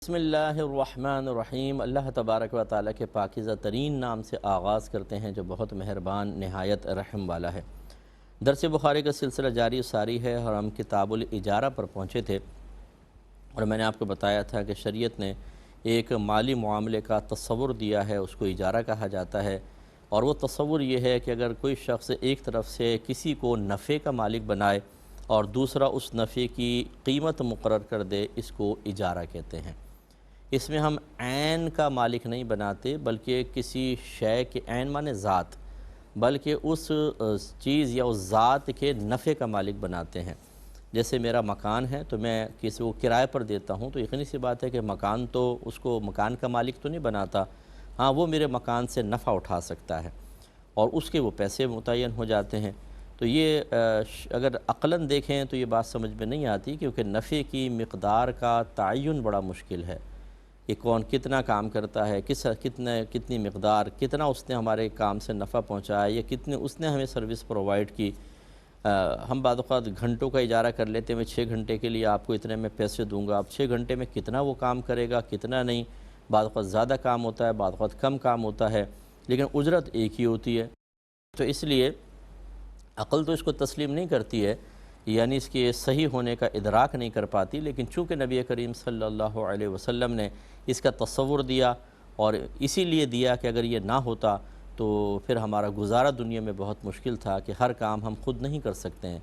بسم اللہ الرحمن الرحیم۔ اللہ تبارک و تعالیٰ کے پاکیزہ ترین نام سے آغاز کرتے ہیں جو بہت مہربان نہایت رحم والا ہے۔ درس بخاری کا سلسلہ جاری و ساری ہے اور ہم کتاب الاجارہ پر پہنچے تھے، اور میں نے آپ کو بتایا تھا کہ شریعت نے ایک مالی معاملے کا تصور دیا ہے، اس کو اجارہ کہا جاتا ہے، اور وہ تصور یہ ہے کہ اگر کوئی شخص ایک طرف سے کسی کو نفع کا مالک بنائے اور دوسرا اس نفع کی قیمت مقرر کر دے، اس کو اجارہ کہتے ہیں۔ اس میں ہم عین کا مالک نہیں بناتے، بلکہ کسی شے کے عین معنی ذات، بلکہ اس چیز یا اس ذات کے نفع کا مالک بناتے ہیں۔ جیسے میرا مکان ہے تو میں کسی کو کرائے پر دیتا ہوں، تو یقینی سی بات ہے کہ مکان تو اس کو مکان کا مالک تو نہیں بناتا، ہاں وہ میرے مکان سے نفع اٹھا سکتا ہے اور اس کے وہ پیسے متعین ہو جاتے ہیں۔ تو یہ اگر عقلاً دیکھیں تو یہ بات سمجھ میں نہیں آتی، کیونکہ نفع کی مقدار کا تعین بڑا مشکل ہے کہ کون کتنا کام کرتا ہے، کتنی مقدار، کتنا اس نے ہمارے کام سے نفع پہنچایا یا کتنے اس نے ہمیں سروس پرووائڈ کی۔ ہم بعض اوقات گھنٹوں کا اجارہ کر لیتے ہیں، میں 6 گھنٹے کے لیے آپ کو اتنے میں پیسے دوں گا، اب 6 گھنٹے میں کتنا وہ کام کرے گا کتنا نہیں، بعض اوقات زیادہ کام ہوتا ہے، بعض اوقات کم کام ہوتا ہے، لیکن اجرت ایک ہی ہوتی ہے۔ تو اس لیے عقل تو اس کو تسلیم نہیں کرتی ہے، یعنی اس کے صحیح ہونے کا ادراک نہیں کر پاتی، لیکن چونکہ نبی کریم صلی اللہ علیہ وسلم نے اس کا تصور دیا، اور اسی لیے دیا کہ اگر یہ نہ ہوتا تو پھر ہمارا گزارا دنیا میں بہت مشکل تھا، کہ ہر کام ہم خود نہیں کر سکتے ہیں۔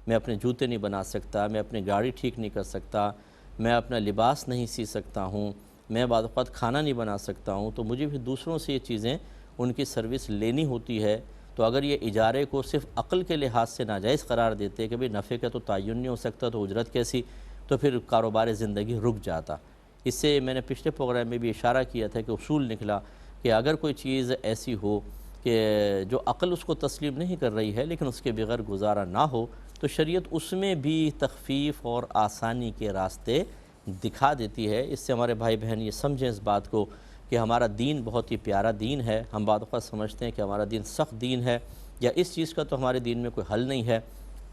میں اپنے جوتے نہیں بنا سکتا، میں اپنی گاڑی ٹھیک نہیں کر سکتا، میں اپنا لباس نہیں سی سکتا ہوں، میں بعض اوقات کھانا نہیں بنا سکتا ہوں، تو مجھے بھی دوسروں سے یہ چیزیں ان کی سروس لینی ہوتی ہے۔ تو اگر یہ اجارے کو صرف عقل کے لحاظ سے ناجائز قرار دیتے کہ بھئی نفع کا تو تعین نہیں ہو سکتا تو اجرت کیسی، تو پھر کاروبار زندگی رک جاتا۔ اس سے میں نے پچھلے پروگرام میں بھی اشارہ کیا تھا کہ اصول نکلا کہ اگر کوئی چیز ایسی ہو کہ جو عقل اس کو تسلیم نہیں کر رہی ہے لیکن اس کے بغیر گزارا نہ ہو، تو شریعت اس میں بھی تخفیف اور آسانی کے راستے دکھا دیتی ہے۔ اس سے ہمارے بھائی بہن یہ سمجھیں اس بات کو کہ ہمارا دین بہت ہی پیارا دین ہے۔ ہم بعض اوقات سمجھتے ہیں کہ ہمارا دین سخت دین ہے، یا اس چیز کا تو ہمارے دین میں کوئی حل نہیں ہے،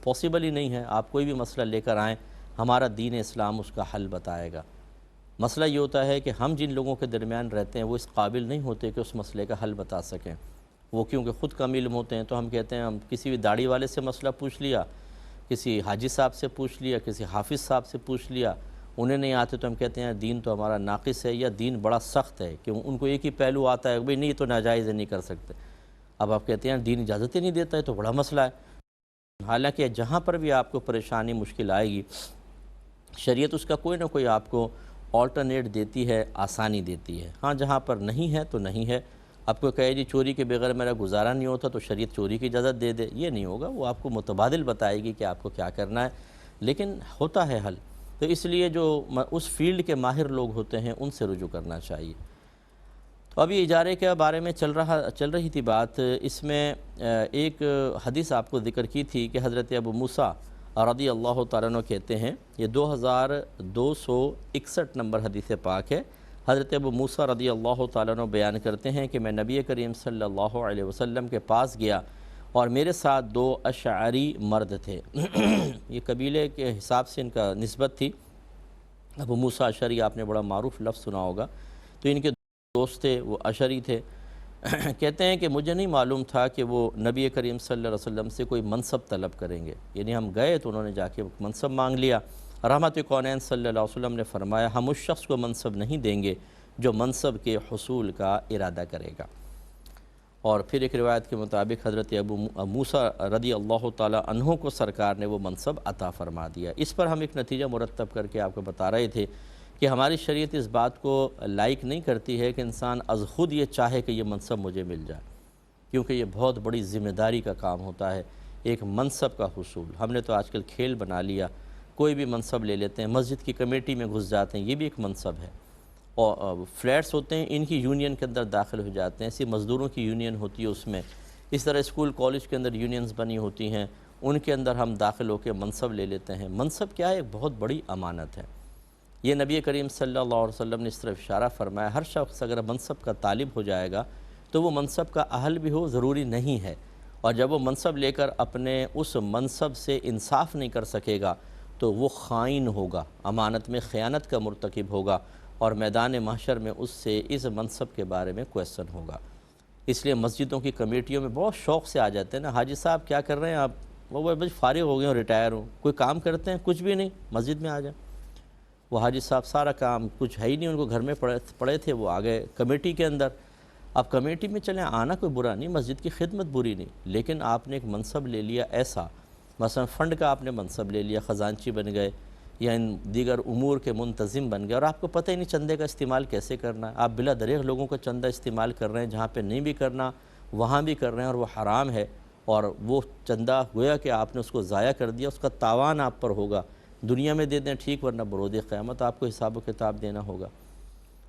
پاسبل ہی نہیں ہے۔ آپ کوئی بھی مسئلہ لے کر آئیں، ہمارا دین اسلام اس کا حل بتائے گا۔ مسئلہ یہ ہوتا ہے کہ ہم جن لوگوں کے درمیان رہتے ہیں وہ اس قابل نہیں ہوتے کہ اس مسئلے کا حل بتا سکیں۔ وہ کیونکہ خود کم علم ہوتے ہیں، تو ہم کہتے ہیں ہم کسی بھی داڑھی والے سے مسئلہ پوچھ لیا، کسی حاجی صاحب سے پوچھ لیا، کسی حافظ صاحب سے پوچھ لیا، انہیں نہیں آتے تو ہم کہتے ہیں دین تو ہمارا ناقص ہے یا دین بڑا سخت ہے، کہ ان کو ایک ہی پہلو آتا ہے، بھئی نہیں تو ناجائز ہے، نہیں کر سکتے۔ اب آپ کہتے ہیں دین اجازت ہی نہیں دیتا ہے تو بڑا مسئلہ ہے۔ حالانکہ جہاں پر بھی آپ کو پریشانی مشکل آئے گی، شریعت اس کا کوئی نہ کوئی آپ کو آلٹرنیٹ دیتی ہے، آسانی دیتی ہے۔ ہاں جہاں پر نہیں ہے تو نہیں ہے۔ آپ کو کہے جی چوری کے بغیر میرا گزارا نہیں ہوتا تو شریعت چوری کی اجازت دے دے، یہ نہیں ہوگا۔ وہ آپ کو متبادل بتائے گی کہ آپ کو کیا کرنا ہے، لیکن ہوتا ہے حل۔ تو اس لیے جو اس فیلڈ کے ماہر لوگ ہوتے ہیں ان سے رجوع کرنا چاہیے۔ تو ابھی اجارے کے بارے میں چل رہی تھی بات، اس میں ایک حدیث آپ کو ذکر کی تھی کہ حضرت ابو موسیٰ رضی اللہ تعالیٰ عنہ کہتے ہیں، یہ 2261 نمبر حدیث پاک ہے۔ حضرت ابو موسیٰ رضی اللہ تعالیٰ عنہ بیان کرتے ہیں کہ میں نبی کریم صلی اللہ علیہ وسلم کے پاس گیا اور میرے ساتھ 2 اشعری مرد تھے۔ یہ قبیلے کے حساب سے ان کا نسبت تھی۔ ابو موسیٰ اشعری آپ نے بڑا معروف لفظ سنا ہوگا، تو ان کے دوست تھے، وہ اشعری تھے۔ کہتے ہیں کہ مجھے نہیں معلوم تھا کہ وہ نبی کریم صلی اللہ علیہ وسلم سے کوئی منصب طلب کریں گے، یعنی ہم گئے تو انہوں نے جا کے منصب مانگ لیا۔ رحمت کونین صلی اللہ علیہ وسلم نے فرمایا ہم اس شخص کو منصب نہیں دیں گے جو منصب کے حصول کا ارادہ کرے گا۔ اور پھر ایک روایت کے مطابق حضرت ابو موسیٰ رضی اللہ تعالیٰ عنہ کو سرکار نے وہ منصب عطا فرما دیا۔ اس پر ہم ایک نتیجہ مرتب کر کے آپ کو بتا رہے تھے کہ ہماری شریعت اس بات کو لائک نہیں کرتی ہے کہ انسان از خود یہ چاہے کہ یہ منصب مجھے مل جائے، کیونکہ یہ بہت بڑی ذمہ داری کا کام ہوتا ہے، ایک منصب کا حصول۔ ہم نے تو آج کل کھیل بنا لیا، کوئی بھی منصب لے لیتے ہیں، مسجد کی کمیٹی میں گھس جاتے ہیں، یہ بھی ایک منصب ہے۔ اور فلیٹس ہوتے ہیں، ان کی یونین کے اندر داخل ہو جاتے ہیں، ایسی مزدوروں کی یونین ہوتی ہے اس میں، اس طرح اسکول کالج کے اندر یونینز بنی ہوتی ہیں، ان کے اندر ہم داخل ہو کے منصب لے لیتے ہیں۔ منصب کیا ہے؟ ایک بہت بڑی امانت ہے۔ یہ نبی کریم صلی اللہ علیہ وسلم نے اس طرف اشارہ فرمایا، ہر شخص اگر منصب کا طالب ہو جائے گا تو وہ منصب کا اہل بھی ہو ضروری نہیں ہے، اور جب وہ منصب لے کر اپنے اس منصب سے انصاف نہیں کر سکے گا تو وہ خائن ہوگا، امانت میں خیانت کا مرتکب ہوگا، اور میدان محشر میں اس سے اس منصب کے بارے میں کویسچن ہوگا۔ اس لیے مسجدوں کی کمیٹیوں میں بہت شوق سے آ جاتے ہیں نا، حاجی صاحب کیا کر رہے ہیں آپ؟ وہ بس فارغ ہو گئے ہوں، ریٹائر ہوں، کوئی کام کرتے ہیں؟ کچھ بھی نہیں، مسجد میں آ جائیں۔ وہ حاجی صاحب سارا کام کچھ ہے ہی نہیں، ان کو گھر میں پڑے تھے، وہ آ گئے کمیٹی کے اندر۔ اب کمیٹی میں چلیں آنا کوئی برا نہیں، مسجد کی خدمت بری نہیں، لیکن آپ نے ایک منصب لے لیا ایسا، مثلا فنڈ کا آپ نے منصب لے لیا، خزانچی بن گئے یا ان دیگر امور کے منتظم بن گئے، اور آپ کو پتہ ہی نہیں چندے کا استعمال کیسے کرنا ہے۔ آپ بلا دریغ لوگوں کا چندہ استعمال کر رہے ہیں، جہاں پہ نہیں بھی کرنا وہاں بھی کر رہے ہیں، اور وہ حرام ہے، اور وہ چندہ گویا کہ آپ نے اس کو ضائع کر دیا، اس کا تاوان آپ پر ہوگا۔ دنیا میں دے دیں ٹھیک، ورنہ بروز قیامت آپ کو حساب و کتاب دینا ہوگا۔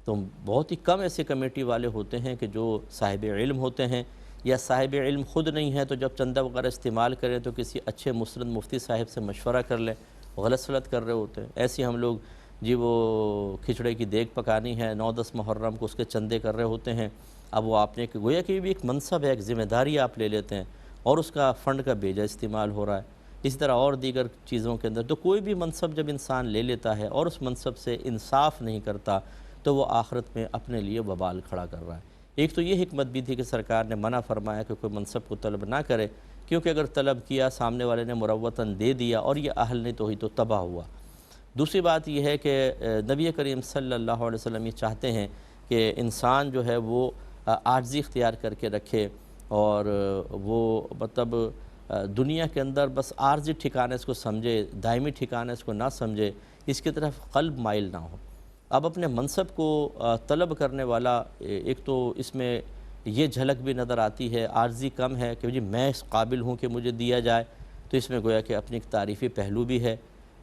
تو بہت ہی کم ایسے کمیٹی والے ہوتے ہیں کہ جو صاحب علم ہوتے ہیں، یا صاحب علم خود نہیں ہے تو جب چندہ وغیرہ استعمال کریں تو کسی اچھے مسند مفتی صاحب سے مشورہ کر لیں، غلط سلط کر رہے ہوتے ہیں۔ ایسی ہم لوگ جی وہ کھچڑے کی دیگ پکانی ہے، 9-10 محرم کو اس کے چندے کر رہے ہوتے ہیں۔ اب وہ آپ نے گویا کہ بھی ایک منصب ہے، ایک ذمہ داری آپ لے لیتے ہیں، اور اس کا فنڈ کا بیجا استعمال ہو رہا ہے۔ اسی طرح اور دیگر چیزوں کے اندر تو کوئی بھی منصب جب انسان لے لیتا ہے اور اس منصب سے انصاف نہیں کرتا تو وہ آخرت میں اپنے لیے وبال کھڑا کر رہا ہے۔ ایک تو یہ حکمت بھی تھی کہ سرکار نے منع فرمایا کہ کوئی منصب کو طلب نہ کرے، کیونکہ اگر طلب کیا سامنے والے نے مروتاً دے دیا اور یہ اہل نہیں تو ہی تو تباہ ہوا۔ دوسری بات یہ ہے کہ نبی کریم صلی اللہ علیہ وسلم یہ چاہتے ہیں کہ انسان جو ہے وہ عاجزی اختیار کر کے رکھے، اور وہ مطلب دنیا کے اندر بس عارضی ٹھکانے اس کو سمجھے، دائمی ٹھکانے اس کو نہ سمجھے، اس کی طرف قلب مائل نہ ہو۔ اب اپنے منصب کو طلب کرنے والا ایک تو اس میں یہ جھلک بھی نظر آتی ہے، عارضی کم ہے کہ جی میں اس قابل ہوں کہ مجھے دیا جائے، تو اس میں گویا کہ اپنی ایک تعریفی پہلو بھی ہے۔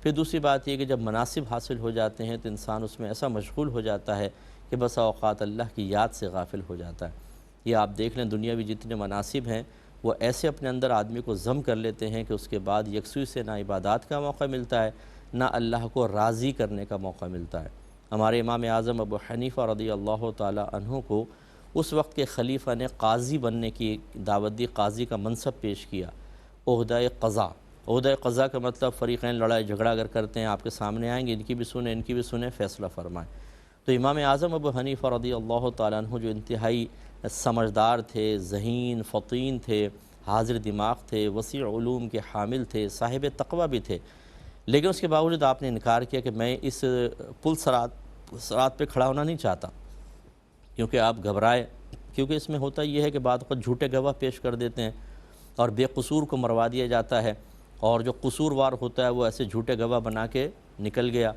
پھر دوسری بات یہ کہ جب مناصب حاصل ہو جاتے ہیں تو انسان اس میں ایسا مشغول ہو جاتا ہے کہ بسا اوقات اللہ کی یاد سے غافل ہو جاتا ہے۔ یہ آپ دیکھ لیں دنیاوی جتنے مناصب ہیں وہ ایسے اپنے اندر آدمی کو ضم کر لیتے ہیں کہ اس کے بعد یکسوئی سے نہ عبادات کا موقع ملتا ہے، نہ اللہ کو راضی کرنے کا موقع ملتا ہے۔ ہمارے امام اعظم ابو حنیفہ رضی اللہ تعالی عنہ کو اس وقت کے خلیفہ نے قاضی بننے کی دعوت دی، قاضی کا منصب پیش کیا، عہدہ قضا۔ عہدہ قضا کا مطلب فریقین لڑائی جھگڑا اگر کرتے ہیں آپ کے سامنے آئیں گے، ان کی بھی سنیں ان کی بھی سنیں، فیصلہ فرمائیں۔ تو امام اعظم ابو حنیفہ رضی اللہ تعالیٰ عنہ جو انتہائی سمجھدار تھے، ذہین فطین تھے، حاضر دماغ تھے، وسیع علوم کے حامل تھے، صاحب تقوی بھی تھے، لیکن اس کے باوجود آپ نے انکار کیا کہ میں اس پل صراط پہ کھڑا ہونا نہیں چاہتا، کیونکہ آپ گھبرائے، کیونکہ اس میں ہوتا یہ ہے کہ بعد وقت جھوٹے گواہ پیش کر دیتے ہیں اور بے قصور کو مروا دیا جاتا ہے، اور جو قصوروار ہوتا ہے وہ ایسے جھوٹے گواہ بنا کے نکل گیا۔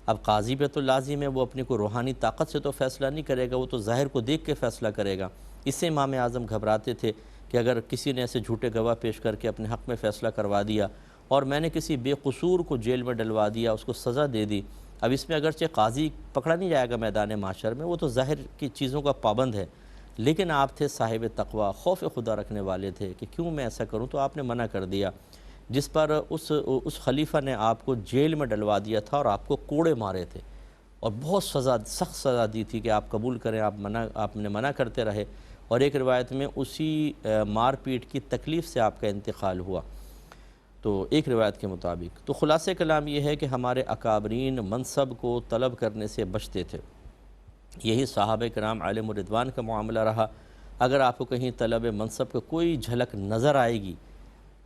اب قاضی پہ تو لازم ہے وہ اپنی کو روحانی طاقت سے تو فیصلہ نہیں کرے گا، وہ تو ظاہر کو دیکھ کے فیصلہ کرے گا۔ اس سے امام اعظم گھبراتے تھے کہ اگر کسی نے ایسے جھوٹے گواہ پیش کر کے اپنے حق میں فیصلہ کروا دیا اور میں نے کسی بے قصور کو جیل میں ڈلوا دیا، اس کو سزا دے دی، اب اس میں اگرچہ قاضی پکڑا نہیں جائے گا میدان محشر میں، وہ تو ظاہر کی چیزوں کا پابند ہے، لیکن آپ تھے صاحب تقوی، خوف خدا رکھنے والے تھے کہ کیوں میں ایسا کروں، تو آپ نے منع کر دیا، جس پر اس خلیفہ نے آپ کو جیل میں ڈلوا دیا تھا اور آپ کو کوڑے مارے تھے، اور بہت سخت سزا دی تھی کہ آپ قبول کریں، آپ نے منع کرتے رہے، اور ایک روایت میں اسی مار پیٹ کی تکلیف سے آپ کا انتقال ہوا، تو ایک روایت کے مطابق۔ تو خلاصہ کلام یہ ہے کہ ہمارے اکابرین منصب کو طلب کرنے سے بچتے تھے، یہی صحابہ کرام علیہم الرضوان کا معاملہ رہا۔ اگر آپ کو کہیں طلب منصب کا کوئی جھلک نظر آئے گی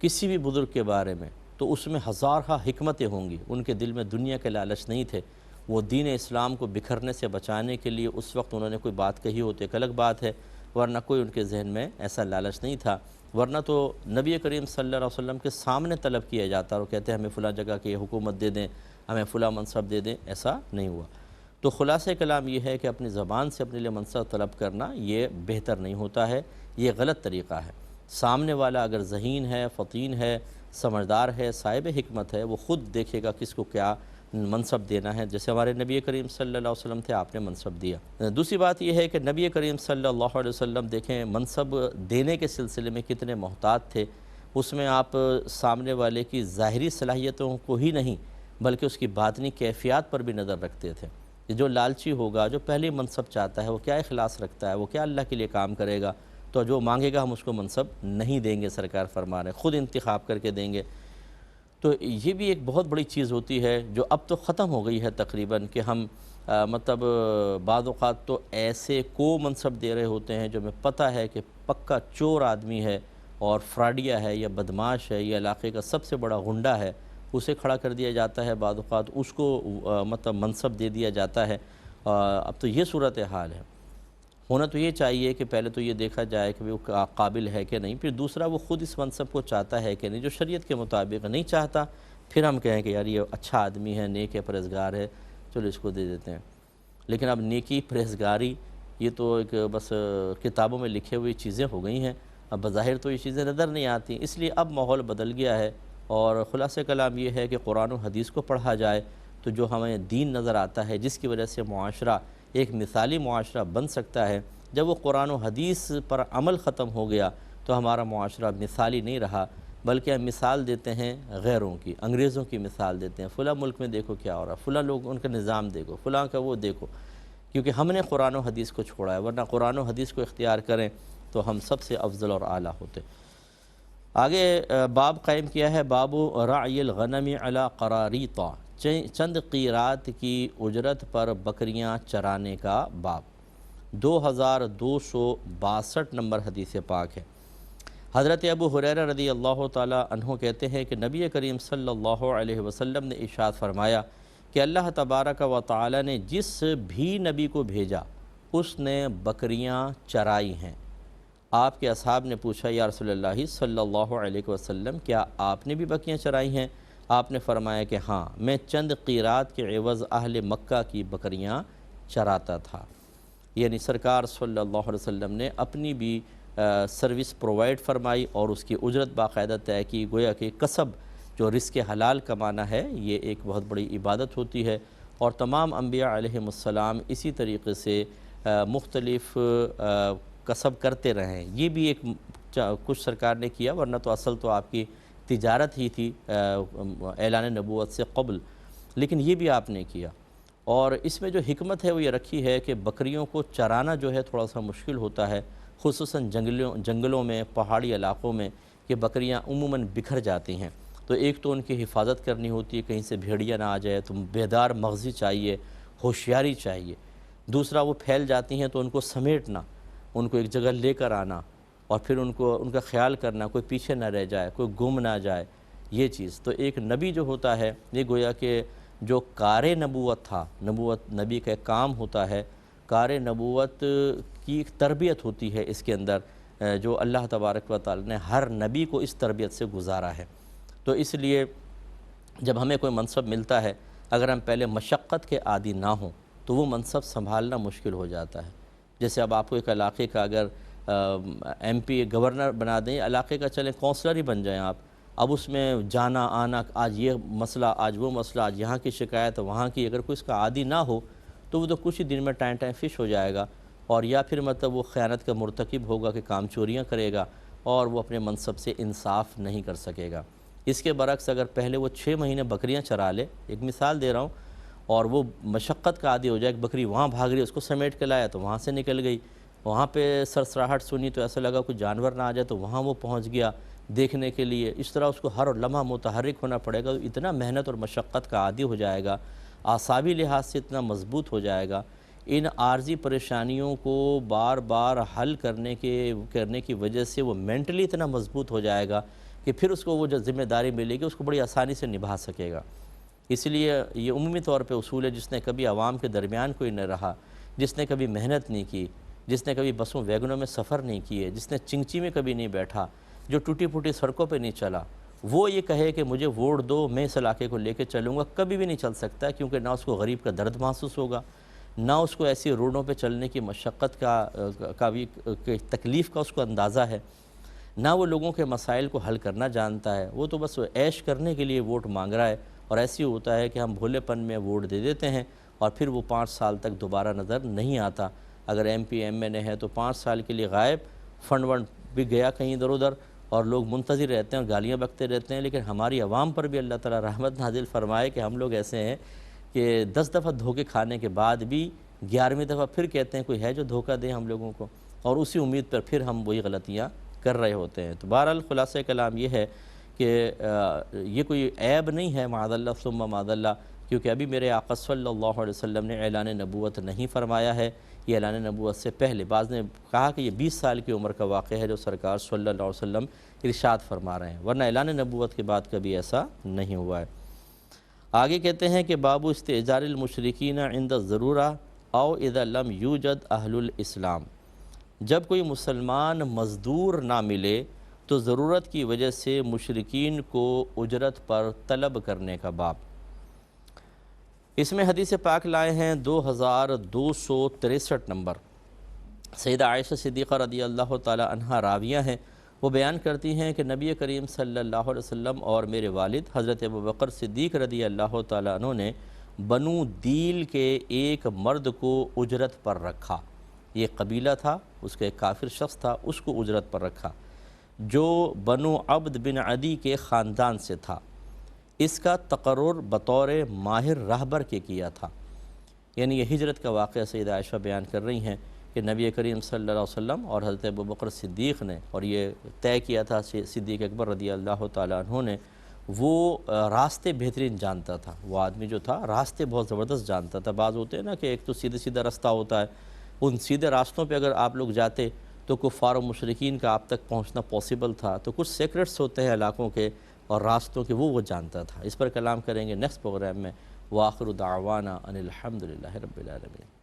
کسی بھی بزرگ کے بارے میں، تو اس میں ہزارہ حکمتیں ہوں گی، ان کے دل میں دنیا کے لالچ نہیں تھے، وہ دین اسلام کو بکھرنے سے بچانے کے لیے اس وقت انہوں نے کوئی بات کہی ہوتی ایک الگ بات ہے، ورنہ کوئی ان کے ذہن میں ایسا لالچ نہیں تھا، ورنہ تو نبی کریم صلی اللہ علیہ وسلم کے سامنے طلب کیا جاتا اور کہتے ہیں ہمیں فلاں جگہ کی حکومت دے دیں، ہمیں فلاں منصب دے دیں، ایسا نہیں ہوا۔ تو خلاصہ کلام یہ ہے کہ اپنی زبان سے اپنے لیے منصب طلب کرنا یہ بہتر نہیں ہوتا ہے، یہ غلط طریقہ ہے۔ سامنے والا اگر ذہین ہے، فطین ہے، سمجھدار ہے، صاحب حکمت ہے، وہ خود دیکھے گا کس کو کیا منصب دینا ہے، جیسے ہمارے نبی کریم صلی اللہ علیہ وسلم تھے، آپ نے منصب دیا۔ دوسری بات یہ ہے کہ نبی کریم صلی اللہ علیہ وسلم دیکھیں منصب دینے کے سلسلے میں کتنے محتاط تھے، اس میں آپ سامنے والے کی ظاہری صلاحیتوں کو ہی نہیں بلکہ اس کی باطنی کیفیات پر بھی نظر رکھتے تھے۔ جو لالچی ہوگا، جو پہلے منصب چاہتا ہے، وہ کیا اخلاص رکھتا ہے، وہ کیا اللہ کے لیے کام کرے گا، تو جو مانگے گا ہم اس کو منصب نہیں دیں گے، سرکار فرما رہے ہیں، خود انتخاب کر کے دیں گے۔ تو یہ بھی ایک بہت بڑی چیز ہوتی ہے جو اب تو ختم ہو گئی ہے تقریباً، کہ ہم مطلب بعض اوقات تو ایسے کو منصب دے رہے ہوتے ہیں جو میں پتہ ہے کہ پکا چور آدمی ہے اور فراڈیا ہے یا بدماش ہے یا علاقے کا سب سے بڑا غنڈہ ہے، اسے کھڑا کر دیا جاتا ہے، بعض اوقات اس کو مطلب منصب دے دیا جاتا ہے۔ اب تو یہ صورتحال ہے۔ ہونا تو یہ چاہیے کہ پہلے تو یہ دیکھا جائے کہ وہ قابل ہے کہ نہیں، پھر دوسرا وہ خود اس منصب کو چاہتا ہے کہ نہیں۔ جو شریعت کے مطابق نہیں چاہتا، پھر ہم کہیں کہ یار یہ اچھا آدمی ہے، نیک ہے، پرہیزگار ہے، چلو اس کو دے دیتے ہیں۔ لیکن اب نیکی، پرہیزگاری یہ تو ایک بس کتابوں میں لکھے ہوئی چیزیں ہو گئی ہیں، اب بظاہر تو یہ چیزیں نظر نہیں آتی، اس لیے اب ماحول بدل گیا ہے۔ اور خلاصہ کلام یہ ہے کہ قرآن و حدیث کو پڑھا جائے تو جو ہمیں دین نظر آتا ہے، جس کی وجہ سے معاشرہ ایک مثالی معاشرہ بن سکتا ہے، جب وہ قرآن و حدیث پر عمل ختم ہو گیا تو ہمارا معاشرہ مثالی نہیں رہا، بلکہ ہم مثال دیتے ہیں غیروں کی، انگریزوں کی مثال دیتے ہیں، فلاں ملک میں دیکھو کیا ہو رہا ہے، فلاں لوگ ان کا نظام دیکھو، فلاں کا وہ دیکھو، کیونکہ ہم نے قرآن و حدیث کو چھوڑا ہے، ورنہ قرآن و حدیث کو اختیار کریں تو ہم سب سے افضل اور اعلیٰ ہوتے۔ آگے باب قائم کیا ہے، باب رعی الغنم علی قراریط، چند قیرات کی اجرت پر بکریاں چرانے کا باب۔ 2262 نمبر حدیث پاک ہے۔ حضرت ابو ہریرہ رضی اللہ تعالی عنہ کہتے ہیں کہ نبی کریم صلی اللہ علیہ وسلم نے ارشاد فرمایا کہ اللہ تبارک و تعالی نے جس بھی نبی کو بھیجا اس نے بکریاں چرائی ہیں۔ آپ کے اصحاب نے پوچھا یا رسول اللہ صلی اللہ علیہ وسلم کیا آپ نے بھی بکریاں چرائی ہیں؟ آپ نے فرمایا کہ ہاں، میں چند قیرات کے عوض اہل مکہ کی بکریاں چراتا تھا۔ یعنی سرکار صلی اللہ علیہ وسلم نے اپنی بھی سروس پرووائڈ فرمائی اور اس کی اجرت باقاعدہ طے کی، گویا کہ کسب جو رزق حلال کمانا ہے یہ ایک بہت بڑی عبادت ہوتی ہے، اور تمام انبیاء علیہم السلام اسی طریقے سے مختلف کسب کرتے رہیں۔ یہ بھی ایک کچھ سرکار نے کیا، ورنہ تو اصل تو آپ کی تجارت ہی تھی اعلان نبوت سے قبل، لیکن یہ بھی آپ نے کیا۔ اور اس میں جو حکمت ہے وہ یہ رکھی ہے کہ بکریوں کو چرانا جو ہے تھوڑا سا مشکل ہوتا ہے، خصوصاً جنگلوں میں، پہاڑی علاقوں میں، کہ بکریاں عموماً بکھر جاتی ہیں، تو ایک تو ان کی حفاظت کرنی ہوتی ہے، کہیں سے بھیڑیا نہ آ جائے، تو بیدار مغزی چاہیے، ہوشیاری چاہیے۔ دوسرا وہ پھیل جاتی ہیں تو ان کو سمیٹنا، ان کو ایک جگہ لے کر آنا، اور پھر ان کا خیال کرنا، کوئی پیچھے نہ رہ جائے، کوئی گم نہ جائے، یہ چیز تو ایک نبی جو ہوتا ہے یہ گویا کہ جو کار نبوت تھا، نبی کا ایک کام ہوتا ہے، کار نبوت کی ایک تربیت ہوتی ہے اس کے اندر، جو اللہ تبارک و تعالی نے ہر نبی کو اس تربیت سے گزارا ہے۔ تو اس لیے جب ہمیں کوئی منصب ملتا ہے، اگر ہم پہلے مشقت کے عادی نہ ہوں تو وہ منصب سنبھالنا مشکل ہو جاتا ہے۔ جیسے اب آپ کو ایک علاقے کا اگر ایم پی گورنر بنا دیں، علاقے کا چلیں کونسلر ہی بن جائیں آپ، اب اس میں جانا آنا، آج یہ مسئلہ، آج وہ مسئلہ، آج یہاں کی شکایت، وہاں کی، اگر کوئی اس کا عادی نہ ہو تو وہ تو کچھ ہی دن میں ٹائم فش ہو جائے گا، اور یا پھر مطلب وہ خیانت کا مرتکب ہوگا کہ کام چوریاں کرے گا اور وہ اپنے منصب سے انصاف نہیں کر سکے گا۔ اس کے برعکس اگر پہلے وہ 6 مہینے بکریاں چرا لے، ایک مثال دے رہا ہوں، اور وہ مشقت کا عادی ہو جائے کہ بکری وہاں بھاگ رہی ہے، اس کو سمیٹ کے لایا تو وہاں سے نکل گئی، وہاں پہ سرسراہٹ سنی تو ایسا لگا کوئی جانور نہ آ جائے تو وہاں وہ پہنچ گیا دیکھنے کے لیے، اس طرح اس کو ہر لمحہ متحرک ہونا پڑے گا، تو اتنا محنت اور مشقت کا عادی ہو جائے گا، اعصابی لحاظ سے اتنا مضبوط ہو جائے گا، ان عارضی پریشانیوں کو بار بار حل کرنے کی وجہ سے وہ مینٹلی اتنا مضبوط ہو جائے گا کہ پھر اس کو وہ جو ذمہ داری ملے گی اس کو بڑی آسانی سے نبھا سکے گا۔ اس لیے یہ عمومی طور پہ اصول ہے، جس نے کبھی عوام کے درمیان کوئی نہ رہا، جس نے کبھی محنت نہیں کی، جس نے کبھی بسوں ویگنوں میں سفر نہیں کیے، جس نے چنگچی میں کبھی نہیں بیٹھا، جو ٹوٹی پھوٹی سڑکوں پہ نہیں چلا، وہ یہ کہے کہ مجھے ووٹ دو، میں اس علاقے کو لے کے چلوں گا، کبھی بھی نہیں چل سکتا، کیونکہ نہ اس کو غریب کا درد محسوس ہوگا، نہ اس کو ایسی روڈوں پہ چلنے کی مشقت کا بھی تکلیف کا اس کو اندازہ ہے، نہ وہ لوگوں کے مسائل کو حل کرنا جانتا ہے، وہ تو بس عیش کرنے کے لیے ووٹ مانگ رہا ہے، اور ایسی ہوتا ہے کہ ہم بھولے پن میں ووٹ دے دیتے ہیں اور پھر وہ 5 سال تک دوبارہ نظر نہیں آتا۔ اگر ایم پی ایم این اے ہے تو 5 سال کے لیے غائب، فنڈ ونڈ بھی گیا کہیں ادھر ادھر، اور لوگ منتظر رہتے ہیں اور گالیاں بکتے رہتے ہیں، لیکن ہماری عوام پر بھی اللہ تعالیٰ رحمت نازل فرمائے کہ ہم لوگ ایسے ہیں کہ 10 دفعہ دھوکے کھانے کے بعد بھی 11ویں دفعہ پھر کہتے ہیں کوئی ہے جو دھوکہ دے ہم لوگوں کو، اور اسی امید پر پھر ہم وہی غلطیاں کر رہے ہوتے ہیں۔ تو بہرحال خلاصہ کلام یہ ہے کہ یہ کوئی عیب نہیں ہے معاذ اللہ ثم معاذ اللہ کیونکہ ابھی میرے آقا صلی اللہ علیہ وسلم نے اعلان نبوت نہیں فرمایا ہے، یہ اعلان نبوت سے پہلے بعض نے کہا کہ یہ 20 سال کی عمر کا واقعہ ہے جو سرکار صلی اللہ علیہ وسلم ارشاد فرما رہے ہیں، ورنہ اعلان نبوت کے بعد کبھی ایسا نہیں ہوا ہے۔ آگے کہتے ہیں کہ باب استئجار المشرکین عند الضرورہ او اذا لم یوجد اہل الاسلام، جب کوئی مسلمان مزدور نہ ملے تو ضرورت کی وجہ سے مشرکین کو اجرت پر طلب کرنے کا باب۔ اس میں حدیث پاک لائے ہیں 2263 نمبر۔ سیدہ عائشہ صدیقہ رضی اللہ تعالی عنہ راویہ ہیں، وہ بیان کرتی ہیں کہ نبی کریم صلی اللہ علیہ وسلم اور میرے والد حضرت ابوبکر صدیق رضی اللہ تعالی عنہ نے بنو دیل کے ایک مرد کو اجرت پر رکھا، یہ قبیلہ تھا، اس کا ایک کافر شخص تھا، اس کو اجرت پر رکھا جو بنو عبد بن عدی کے خاندان سے تھا۔ اس کا تقرر بطور ماہر راہبر کے کیا تھا، یعنی یہ ہجرت کا واقعہ سیدہ عائشہ بیان کر رہی ہیں کہ نبی کریم صلی اللہ علیہ وسلم اور حضرت ابوبکر صدیق نے، اور یہ طے کیا تھا صدیق اکبر رضی اللہ تعالیٰ عنہ نے، وہ راستے بہترین جانتا تھا، وہ آدمی جو تھا راستے بہت زبردست جانتا تھا۔ بعض ہوتے ہیں نا کہ ایک تو سیدھے سیدھا راستہ ہوتا ہے، ان سیدھے راستوں پہ اگر آپ لوگ جاتے تو کفار و مشرکین کا آپ تک پہنچنا پاسبل تھا، تو کچھ سیکرٹس ہوتے ہیں علاقوں کے اور راستوں کے، وہ جانتا تھا۔ اس پر کلام کریں گے نیکسٹ پروگرام میں۔ وآخر دعوانا ان الحمدللہ رب العالمین۔